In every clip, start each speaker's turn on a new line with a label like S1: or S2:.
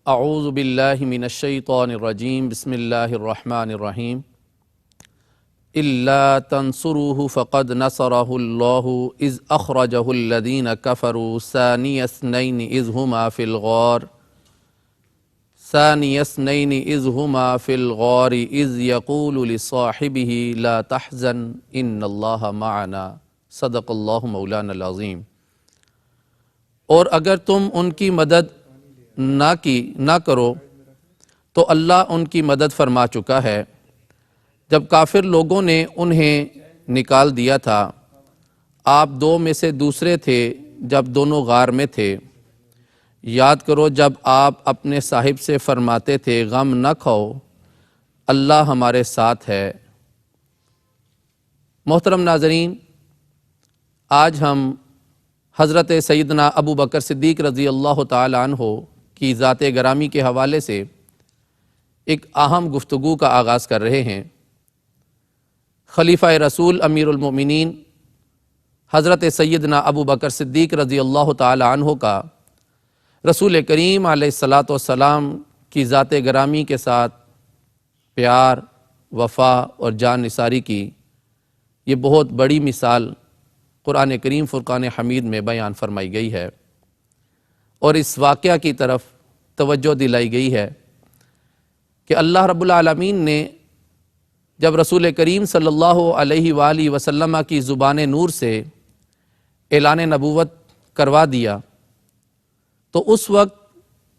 S1: اعوذ باللہ من الشیطان الرجیم بسم اللہ الرحمن الرحیم الا تنصروه فقد نصره اللہ اذ اخرجہ الذین کفروا ثانی اثنین اذ ہما فی الغار اذ یقول لصاحبہ لا تحزن ان اللہ معنا صدق اللہ مولانا العظیم۔ اور اگر تم ان کی مدد نہ کرو تو اللہ ان کی مدد فرما چکا ہے۔ جب کافر لوگوں نے انہیں نکال دیا تھا، آپ دو میں سے دوسرے تھے جب دونوں غار میں تھے۔ یاد کرو جب آپ اپنے صاحب سے فرماتے تھے غم نہ کھاؤ، اللہ ہمارے ساتھ ہے۔ محترم ناظرین، آج ہم حضرت سیدنا ابو بکر صدیق رضی اللہ تعالی عنہ کی ذات گرامی کے حوالے سے ایک اہم گفتگو کا آغاز کر رہے ہیں۔ خلیفہ رسول امیر المؤمنین حضرت سیدنا ابو بکر صدیق رضی اللہ تعالی عنہ کا رسول کریم علیہ الصلاۃ والسلام کی ذات گرامی کے ساتھ پیار، وفا اور جان نثاری کی یہ بہت بڑی مثال قرآن کریم فرقان حمید میں بیان فرمائی گئی ہے، اور اس واقعہ کی طرف توجہ دلائی گئی ہے کہ اللہ رب العالمین نے جب رسول کریم صلی اللہ علیہ وآلہ وسلم کی زبان نور سے اعلان نبوت کروا دیا تو اس وقت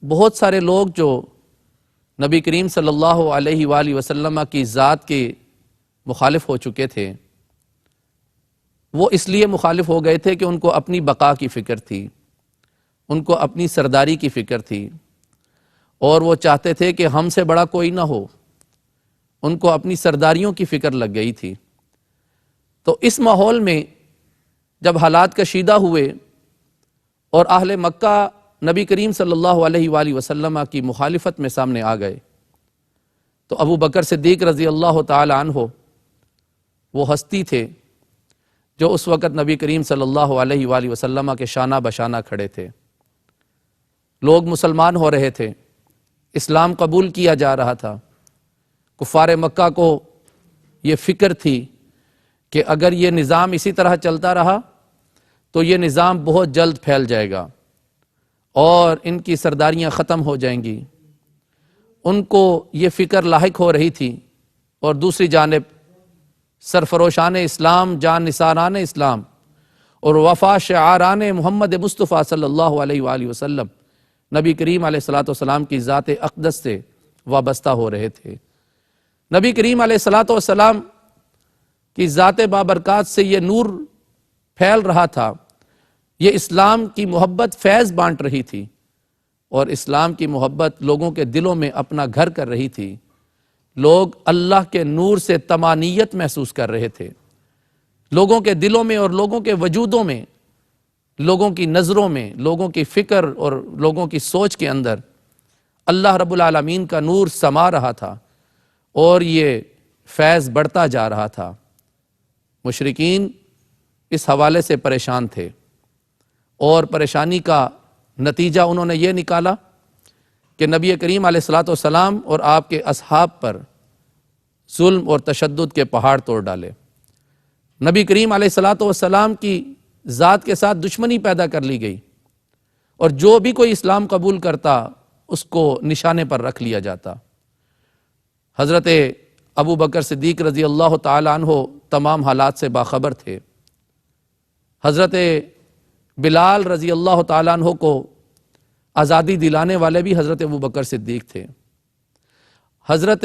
S1: بہت سارے لوگ جو نبی کریم صلی اللہ علیہ وآلہ وسلم کی ذات کے مخالف ہو چکے تھے، وہ اس لیے مخالف ہو گئے تھے کہ ان کو اپنی بقا کی فکر تھی، ان کو اپنی سرداری کی فکر تھی، اور وہ چاہتے تھے کہ ہم سے بڑا کوئی نہ ہو۔ ان کو اپنی سرداریوں کی فکر لگ گئی تھی۔ تو اس ماحول میں جب حالات کشیدہ ہوئے اور اہل مکہ نبی کریم صلی اللہ علیہ وآلہ وسلم کی مخالفت میں سامنے آ گئے، تو ابو بکر صدیق رضی اللہ تعالی عنہ وہ ہستی تھے جو اس وقت نبی کریم صلی اللہ علیہ وآلہ وسلم کے شانہ بشانہ کھڑے تھے۔ لوگ مسلمان ہو رہے تھے، اسلام قبول کیا جا رہا تھا۔ کفار مکہ کو یہ فکر تھی کہ اگر یہ نظام اسی طرح چلتا رہا تو یہ نظام بہت جلد پھیل جائے گا اور ان کی سرداریاں ختم ہو جائیں گی۔ ان کو یہ فکر لاحق ہو رہی تھی، اور دوسری جانب سرفروشان اسلام، جان نثاران اسلام اور وفا شعاران محمد مصطفیٰ صلی اللہ علیہ وآلہ وسلم نبی کریم علیہ الصلاۃ والسلام کی ذات اقدس سے وابستہ ہو رہے تھے۔ نبی کریم علیہ الصلاۃ والسلام کی ذات بابرکات سے یہ نور پھیل رہا تھا، یہ اسلام کی محبت فیض بانٹ رہی تھی، اور اسلام کی محبت لوگوں کے دلوں میں اپنا گھر کر رہی تھی۔ لوگ اللہ کے نور سے طمانینت محسوس کر رہے تھے۔ لوگوں کے دلوں میں اور لوگوں کے وجودوں میں، لوگوں کی نظروں میں، لوگوں کی فکر اور لوگوں کی سوچ کے اندر اللہ رب العالمین کا نور سما رہا تھا، اور یہ فیض بڑھتا جا رہا تھا۔ مشرکین اس حوالے سے پریشان تھے، اور پریشانی کا نتیجہ انہوں نے یہ نکالا کہ نبی کریم علیہ الصلاۃ والسلام اور آپ کے اصحاب پر ظلم اور تشدد کے پہاڑ توڑ ڈالے۔ نبی کریم علیہ الصلاۃ والسلام کی ذات کے ساتھ دشمنی پیدا کر لی گئی، اور جو بھی کوئی اسلام قبول کرتا اس کو نشانے پر رکھ لیا جاتا۔ حضرت ابو بکر صدیق رضی اللہ تعالی عنہ تمام حالات سے باخبر تھے۔ حضرت بلال رضی اللہ تعالی عنہ کو آزادی دلانے والے بھی حضرت ابو بکر صدیق تھے۔ حضرت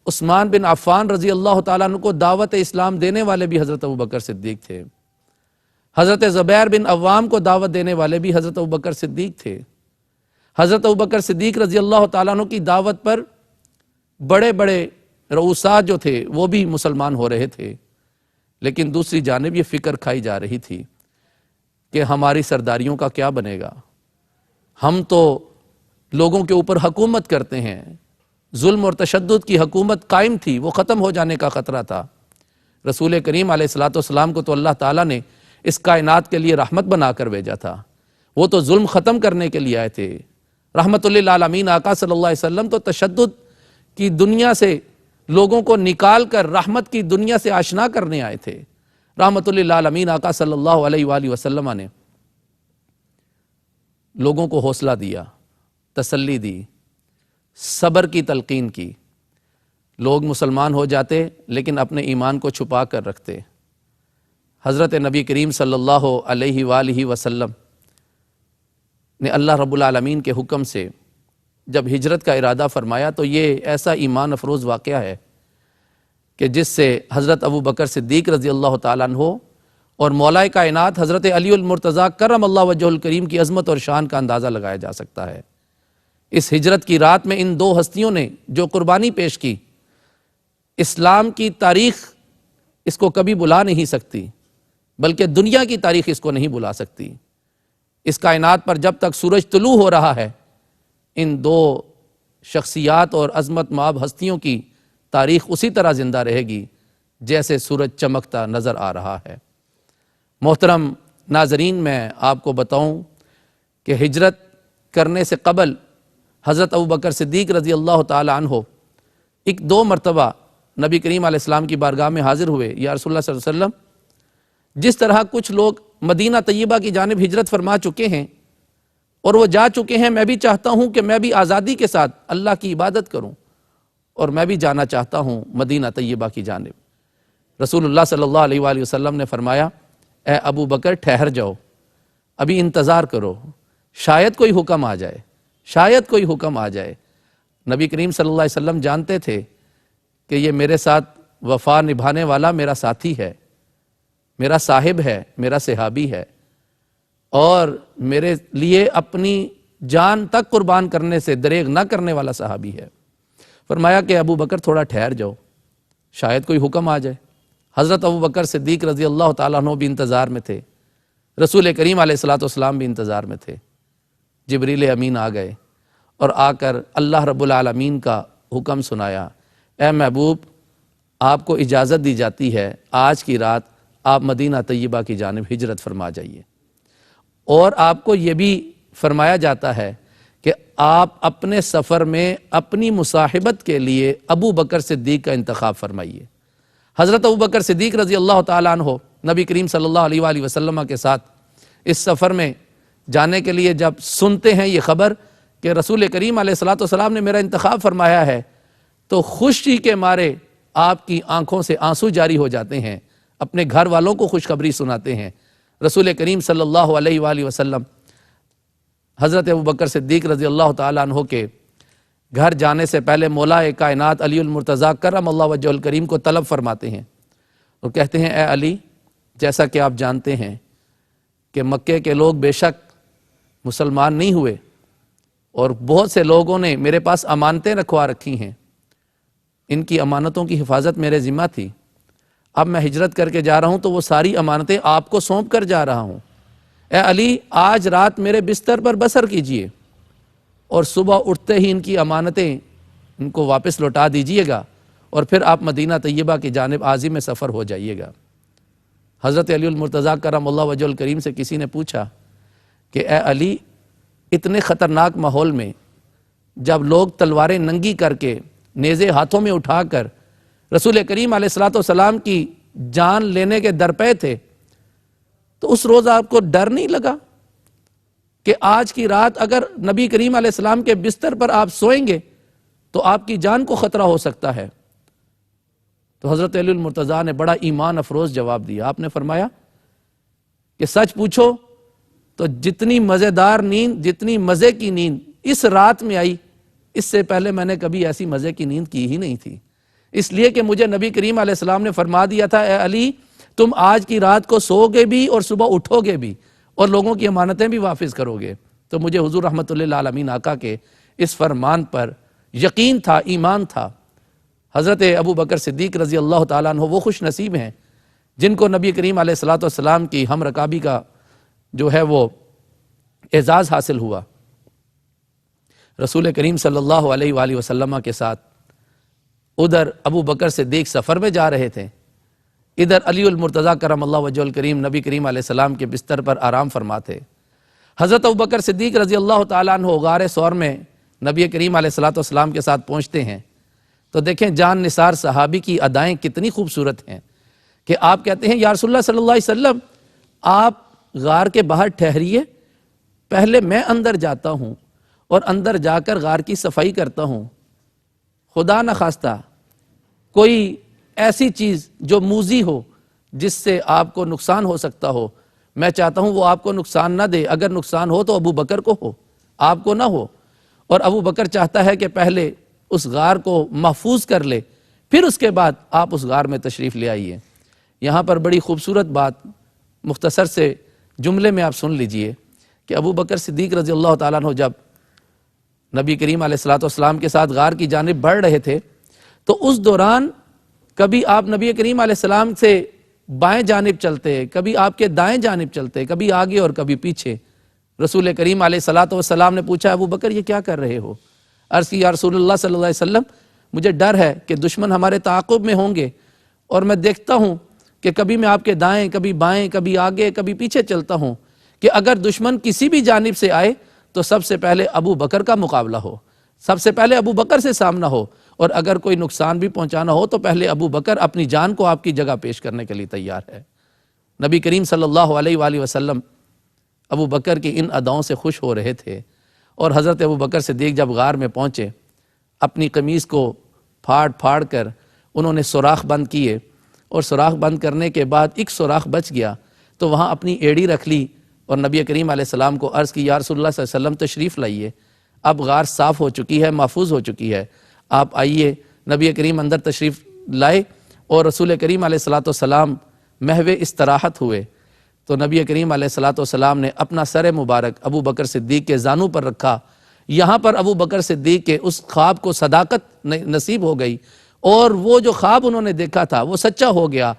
S1: عثمان بن عفان رضی اللہ تعالیٰ عنہ کو دعوت اسلام دینے والے بھی حضرت ابو بکر صدیق تھے۔ حضرت زبیر بن عوام کو دعوت دینے والے بھی حضرت ابو بکر صدیق تھے۔ حضرت ابو بکر صدیق رضی اللہ تعالیٰ عنہ کی دعوت پر بڑے بڑے رؤساء جو تھے وہ بھی مسلمان ہو رہے تھے، لیکن دوسری جانب یہ فکر کھائی جا رہی تھی کہ ہماری سرداریوں کا کیا بنے گا۔ ہم تو لوگوں کے اوپر حکومت کرتے ہیں، ظلم اور تشدد کی حکومت قائم تھی، وہ ختم ہو جانے کا خطرہ تھا۔ رسول کریم علیہ الصلاۃ والسلام کو تو اللہ تعالیٰ نے اس کائنات کے لیے رحمت بنا کر بھیجا تھا، وہ تو ظلم ختم کرنے کے لیے آئے تھے، رحمت للعالمین آقا صلی اللہ علیہ وسلم تو تشدد کی دنیا سے لوگوں کو نکال کر رحمت کی دنیا سے آشنا کرنے آئے تھے۔ رحمت للعالمین آقا صلی اللہ علیہ وآلہ وسلم نے لوگوں کو حوصلہ دیا، تسلی دی، صبر کی تلقین کی۔ لوگ مسلمان ہو جاتے لیکن اپنے ایمان کو چھپا کر رکھتے۔ حضرت نبی کریم صلی اللہ علیہ وآلہ وسلم نے اللہ رب العالمین کے حکم سے جب ہجرت کا ارادہ فرمایا تو یہ ایسا ایمان افروز واقعہ ہے کہ جس سے حضرت ابو بکر صدیق رضی اللہ تعالیٰ عنہ اور مولا کائنات حضرت علی المرتضیٰ کرم اللہ وجہ الکریم کی عظمت اور شان کا اندازہ لگایا جا سکتا ہے۔ اس ہجرت کی رات میں ان دو ہستیوں نے جو قربانی پیش کی، اسلام کی تاریخ اس کو کبھی بلا نہیں سکتی، بلکہ دنیا کی تاریخ اس کو نہیں بلا سکتی۔ اس کائنات پر جب تک سورج طلوع ہو رہا ہے، ان دو شخصیات اور عظمت مآب ہستیوں کی تاریخ اسی طرح زندہ رہے گی جیسے سورج چمکتا نظر آ رہا ہے۔ محترم ناظرین، میں آپ کو بتاؤں کہ ہجرت کرنے سے قبل حضرت ابو بکر صدیق رضی اللہ تعالی عنہ ایک دو مرتبہ نبی کریم علیہ السلام کی بارگاہ میں حاضر ہوئے، یا رسول اللہ صلی اللہ علیہ وسلم، جس طرح کچھ لوگ مدینہ طیبہ کی جانب ہجرت فرما چکے ہیں اور وہ جا چکے ہیں، میں بھی چاہتا ہوں کہ میں بھی آزادی کے ساتھ اللہ کی عبادت کروں اور میں بھی جانا چاہتا ہوں مدینہ طیبہ کی جانب۔ رسول اللہ صلی اللہ علیہ وآلہ وسلم نے فرمایا، اے ابو بکر ٹھہر جاؤ، ابھی انتظار کرو، شاید کوئی حکم آ جائے، شاید کوئی حکم آ جائے۔ نبی کریم صلی اللہ علیہ وسلم جانتے تھے کہ یہ میرے ساتھ وفا نبھانے والا میرا ساتھی ہے، میرا صاحب ہے، میرا صحابی ہے، اور میرے لیے اپنی جان تک قربان کرنے سے دریغ نہ کرنے والا صحابی ہے۔ فرمایا کہ ابو بکر تھوڑا ٹھہر جاؤ، شاید کوئی حکم آ جائے۔ حضرت ابو بکر صدیق رضی اللہ تعالیٰ عنہ بھی انتظار میں تھے، رسول کریم علیہ السلام بھی انتظار میں تھے۔ جبریل امین آ گئے اور آ کر اللہ رب العالمین کا حکم سنایا، اے محبوب، آپ کو اجازت دی جاتی ہے، آج کی رات آپ مدینہ طیبہ کی جانب ہجرت فرما جائیے، اور آپ کو یہ بھی فرمایا جاتا ہے کہ آپ اپنے سفر میں اپنی مصاحبت کے لیے ابو بکر صدیق کا انتخاب فرمائیے۔ حضرت ابو بکر صدیق رضی اللہ تعالیٰ عنہ نبی کریم صلی اللہ علیہ وآلہ وسلم کے ساتھ اس سفر میں جانے کے لیے جب سنتے ہیں یہ خبر کہ رسول کریم علیہ السلام نے میرا انتخاب فرمایا ہے، تو خوشی کے مارے آپ کی آنکھوں سے آنسو جاری ہو جاتے ہیں، اپنے گھر والوں کو خوشخبری سناتے ہیں۔ رسول کریم صلی اللہ علیہ وآلہ وسلم حضرت ابو بکر صدیق رضی اللہ تعالیٰ عنہ کے گھر جانے سے پہلے مولا کائنات علی المرتضیٰ کرم اللہ وجہ الکریم کو طلب فرماتے ہیں اور کہتے ہیں، اے علی، جیسا کہ آپ جانتے ہیں کہ مکے کے لوگ بے شک مسلمان نہیں ہوئے اور بہت سے لوگوں نے میرے پاس امانتیں رکھوا رکھی ہیں، ان کی امانتوں کی حفاظت میرے ذمہ تھی۔ اب میں ہجرت کر کے جا رہا ہوں تو وہ ساری امانتیں آپ کو سونپ کر جا رہا ہوں۔ اے علی، آج رات میرے بستر پر بسر کیجئے اور صبح اٹھتے ہی ان کی امانتیں ان کو واپس لوٹا دیجئے گا، اور پھر آپ مدینہ طیبہ کی جانب عازم سفر ہو جائیے گا۔ حضرت علی المرتضیٰ کرم اللہ وجہ الکریم سے کسی نے پوچھا کہ اے علی، اتنے خطرناک ماحول میں جب لوگ تلواریں ننگی کر کے نیزے ہاتھوں میں اٹھا کر رسول کریم علیہ السلام کی جان لینے کے درپے تھے، تو اس روز آپ کو ڈر نہیں لگا کہ آج کی رات اگر نبی کریم علیہ السلام کے بستر پر آپ سوئیں گے تو آپ کی جان کو خطرہ ہو سکتا ہے؟ تو حضرت علی المرتضیٰ نے بڑا ایمان افروز جواب دیا۔ آپ نے فرمایا کہ سچ پوچھو تو جتنی مزیدار نیند، جتنی مزے کی نیند اس رات میں آئی، اس سے پہلے میں نے کبھی ایسی مزے کی نیند کی ہی نہیں تھی، اس لیے کہ مجھے نبی کریم علیہ السلام نے فرما دیا تھا، اے علی، تم آج کی رات کو سو گے بھی اور صبح اٹھو گے بھی اور لوگوں کی امانتیں بھی واپس کرو گے۔ تو مجھے حضور رحمت للعالمین آقا کے اس فرمان پر یقین تھا، ایمان تھا۔ حضرت ابو بکر صدیق رضی اللہ تعالیٰ عنہ وہ خوش نصیب ہیں جن کو نبی کریم علیہ السلام کی ہم رکابی کا جو ہے وہ اعزاز حاصل ہوا۔ رسول کریم صلی اللہ علیہ وآلہ وسلم کے ساتھ ادھر ابو بکر صدیق سفر میں جا رہے تھے، ادھر علی المرتضیٰ کرم اللہ وجہ الکریم نبی کریم علیہ السلام کے بستر پر آرام فرماتے۔ حضرت ابوبکر صدیق رضی اللہ تعالیٰ عنہ غار ثور میں نبی کریم علیہ الصلوۃ والسلام کے ساتھ پہنچتے ہیں تو دیکھیں جان نثار صحابی کی ادائیں کتنی خوبصورت ہیں کہ آپ کہتے ہیں یا رسول اللہ صلی اللہ علیہ وسلم آپ غار کے باہر ٹھہریے، پہلے میں اندر جاتا ہوں اور اندر جا کر غار کی صفائی کرتا ہوں، خدا نخواستہ کوئی ایسی چیز جو موذی ہو جس سے آپ کو نقصان ہو سکتا ہو، میں چاہتا ہوں وہ آپ کو نقصان نہ دے، اگر نقصان ہو تو ابو بکر کو ہو، آپ کو نہ ہو۔ اور ابو بکر چاہتا ہے کہ پہلے اس غار کو محفوظ کر لے، پھر اس کے بعد آپ اس غار میں تشریف لے آئیے۔ یہاں پر بڑی خوبصورت بات مختصر سے جملے میں آپ سن لیجئے کہ ابو بکر صدیق رضی اللہ تعالیٰ عنہ جب نبی کریم علیہ الصلوۃ والسلام کے ساتھ غار کی جانب بڑھ رہے تھے تو اس دوران کبھی آپ نبی کریم علیہ السلام سے بائیں جانب چلتے، کبھی آپ کے دائیں جانب چلتے، کبھی آگے اور کبھی پیچھے۔ رسول کریم علیہ الصلوۃ والسلام نے پوچھا ابو بکر یہ کیا کر رہے ہو؟ عرض کی یا رسول اللہ صلی اللہ علیہ وسلم مجھے ڈر ہے کہ دشمن ہمارے تعاقب میں ہوں گے، اور میں دیکھتا ہوں کہ کبھی میں آپ کے دائیں، کبھی بائیں، کبھی آگے، کبھی پیچھے چلتا ہوں کہ اگر دشمن کسی بھی جانب سے آئے تو سب سے پہلے ابو بکر کا مقابلہ ہو، سب سے پہلے ابو بکر سے سامنا ہو، اور اگر کوئی نقصان بھی پہنچانا ہو تو پہلے ابو بکر اپنی جان کو آپ کی جگہ پیش کرنے کے لیے تیار ہے۔ نبی کریم صلی اللہ علیہ وآلہ وسلم ابو بکر کی ان اداؤں سے خوش ہو رہے تھے، اور حضرت ابو بکر صدیق جب غار میں پہنچے اپنی قمیص کو پھاڑ کر انہوں نے سوراخ بند کیے، اور سوراخ بند کرنے کے بعد ایک سوراخ بچ گیا تو وہاں اپنی ایڑی رکھ لی اور نبی کریم علیہ السلام کو عرض کی یا رسول اللہ صلی اللہ علیہ وسلم تشریف لائیے، اب غار صاف ہو چکی ہے، محفوظ ہو چکی ہے، آپ آئیے۔ نبی کریم اندر تشریف لائے اور رسول کریم علیہ الصلوۃ والسلام محو استراحت ہوئے تو نبی کریم علیہ الصلوۃ والسلام نے اپنا سر مبارک ابو بکر صدیق کے زانوں پر رکھا۔ یہاں پر ابو بکر صدیق کے اس خواب کو صداقت نصیب ہو گئی، اور وہ جو خواب انہوں نے دیکھا تھا وہ سچا ہو گیا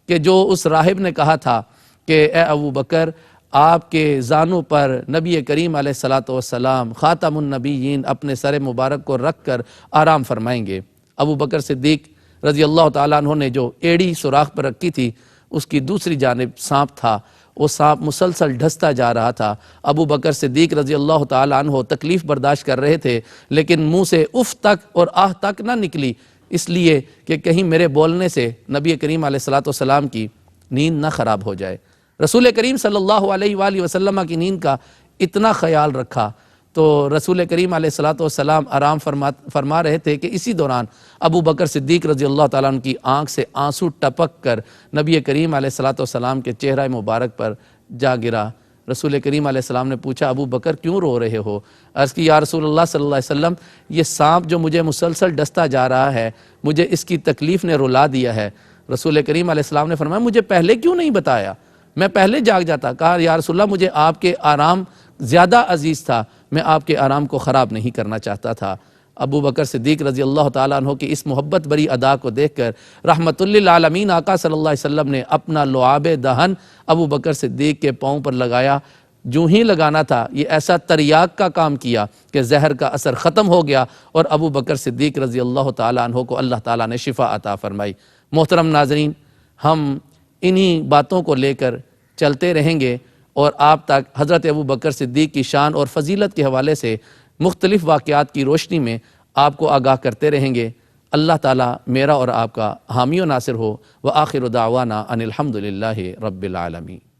S1: کہ جو اس راہب نے کہا تھا کہ اے ابو بکر آپ کے زانوں پر نبی کریم علیہ الصلوۃ والسلام خاتم النبیین اپنے سر مبارک کو رکھ کر آرام فرمائیں گے۔ ابو بکر صدیق رضی اللہ تعالیٰ عنہ نے جو ایڑی سوراخ پر رکھی تھی اس کی دوسری جانب سانپ تھا، وہ سانپ مسلسل ڈھستا جا رہا تھا۔ ابو بکر صدیق رضی اللہ تعالیٰ عنہ تکلیف برداشت کر رہے تھے، لیکن منہ سے اف تک اور آہ تک نہ نکلی، اس لیے کہ کہیں میرے بولنے سے نبی کریم علیہ الصلوۃ والسلام کی نیند نہ خراب ہو جائے۔ رسول کریم صلی اللہ علیہ وآلہ وسلم کی نیند کا اتنا خیال رکھا تو رسول کریم علیہ الصلوۃ والسلام آرام فرما رہے تھے کہ اسی دوران ابو بکر صدیق رضی اللہ تعالیٰ عنہ کی آنکھ سے آنسو ٹپک کر نبی کریم علیہ الصلوۃ والسلام کے چہرہ مبارک پر جا گرا۔ رسول کریم علیہ السلام نے پوچھا ابو بکر کیوں رو رہے ہو؟ عرض کی یا رسول اللہ صلی اللہ علیہ وسلم یہ سانپ جو مجھے مسلسل ڈستا جا رہا ہے مجھے اس کی تکلیف نے رلا دیا ہے۔ رسول کریم علیہ السلام نے فرمایا مجھے پہلے کیوں نہیں بتایا؟ میں پہلے جاگ جاتا۔ کہا یا رسول اللہ مجھے آپ کے آرام زیادہ عزیز تھا، میں آپ کے آرام کو خراب نہیں کرنا چاہتا تھا۔ ابو بکر صدیق رضی اللہ تعالیٰ عنہ کی اس محبت بری ادا کو دیکھ کر رحمت للعالمین آقا صلی اللہ علیہ وسلم نے اپنا لعاب دہن ابو بکر صدیق کے پاؤں پر لگایا۔ جو ہی لگانا تھا یہ ایسا تریاق کا کام کیا کہ زہر کا اثر ختم ہو گیا، اور ابو بکر صدیق رضی اللہ تعالیٰ عنہ کو اللہ تعالیٰ نے شفا عطا فرمائی۔ محترم ناظرین، ہم انہی باتوں کو لے کر چلتے رہیں گے اور آپ تک حضرت ابو بکر صدیق کی شان اور فضیلت کے حوالے سے مختلف واقعات کی روشنی میں آپ کو آگاہ کرتے رہیں گے۔ اللہ تعالیٰ میرا اور آپ کا حامی و ناصر ہو۔ وآخر دعوانا ان الحمد للہ رب العالمین۔